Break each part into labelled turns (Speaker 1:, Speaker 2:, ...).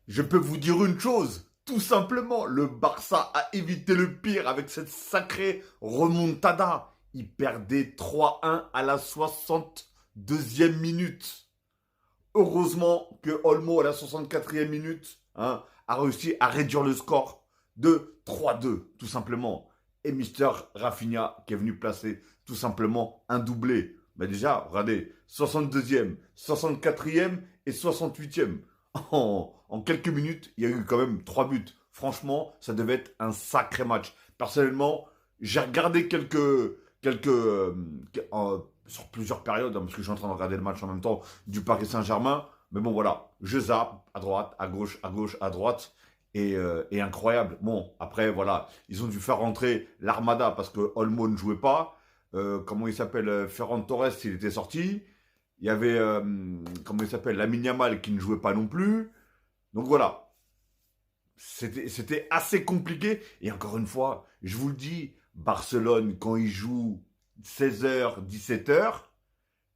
Speaker 1: Je peux vous dire une chose, tout simplement, le Barça a évité le pire avec cette sacrée remontada. Il perdait 3-1 à la 62e minute. Heureusement que Olmo, à la 64e minute, a réussi à réduire le score de 3-2, tout simplement. Et Mister Rafinha qui est venu placer tout simplement un doublé. Mais déjà, regardez, 62e, 64e et 68e. En quelques minutes, il y a eu quand même 3 buts. Franchement, ça devait être un sacré match. Personnellement, j'ai regardé sur plusieurs périodes, parce que je suis en train de regarder le match en même temps du Paris Saint-Germain. Mais bon, voilà, je zappe à droite, à gauche, à gauche, à droite. Et incroyable. Bon, après, voilà, ils ont dû faire rentrer l'Armada parce que Olmo ne jouait pas. Comment il s'appelle, Ferran Torres, il était sorti. Il y avait, comment il s'appelle, Lamine Yamal qui ne jouait pas non plus. Donc voilà, c'était assez compliqué. Et encore une fois, je vous le dis, Barcelone, quand il joue 16h, 17h,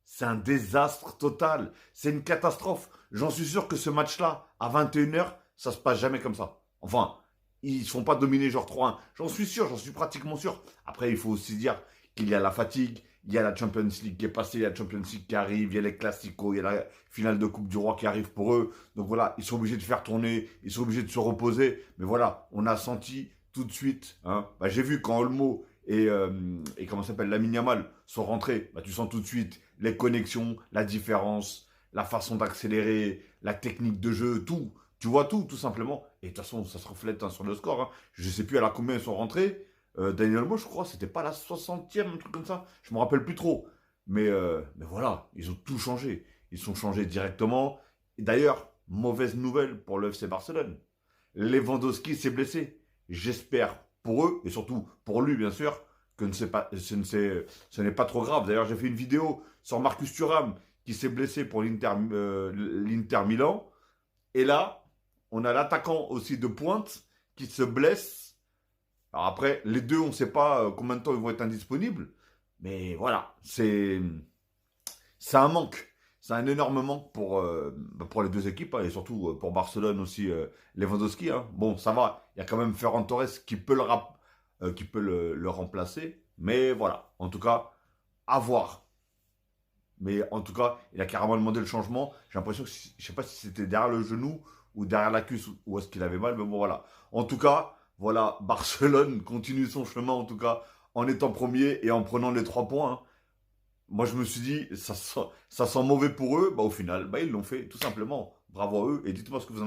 Speaker 1: c'est un désastre total. C'est une catastrophe. J'en suis sûr que ce match-là, à 21h, ça se passe jamais comme ça. Enfin, ils ne se font pas dominer genre 3-1. J'en suis sûr, j'en suis pratiquement sûr. Après, il faut aussi dire qu'il y a la fatigue, il y a la Champions League qui est passée, il y a la Champions League qui arrive, il y a les Classicos, il y a la finale de Coupe du Roi qui arrive pour eux. Donc voilà, ils sont obligés de faire tourner, ils sont obligés de se reposer. Mais voilà, on a senti tout de suite. Bah, j'ai vu quand Olmo et comment ça s'appelle, Lamine Yamal sont rentrés, bah, tu sens tout de suite les connexions, la différence, la façon d'accélérer, la technique de jeu, tout. Tu vois tout, tout simplement. Et de toute façon, ça se reflète sur le score. Je ne sais plus à la combien ils sont rentrés. Daniel Mo, je crois, c'était pas la 60e, un truc comme ça. Je me rappelle plus trop. Mais voilà, ils ont tout changé. Ils sont changés directement. Et d'ailleurs, mauvaise nouvelle pour le FC Barcelone. Lewandowski s'est blessé. J'espère pour eux, et surtout pour lui, bien sûr, que ce n'est pas trop grave. D'ailleurs, j'ai fait une vidéo sur Marcus Thuram qui s'est blessé pour l'Inter Milan. Et là, on a l'attaquant aussi de pointe qui se blesse. Alors après, les deux, on ne sait pas combien de temps ils vont être indisponibles. Mais voilà, c'est un manque. C'est un énorme manque pour les deux équipes, et surtout pour Barcelone aussi, Lewandowski. Bon, ça va, il y a quand même Ferran Torres qui peut le remplacer. Mais voilà, en tout cas, à voir. Mais en tout cas, il a carrément demandé le changement. J'ai l'impression que, je ne sais pas si c'était derrière le genou ou derrière la cuisse ou est-ce qu'il avait mal, mais bon voilà. En tout cas, voilà, Barcelone continue son chemin en tout cas en étant premier et en prenant les 3 points. Moi, je me suis dit, ça sent mauvais pour eux. Bah, au final, bah, ils l'ont fait, tout simplement. Bravo à eux. Et dites-moi ce que vous en avez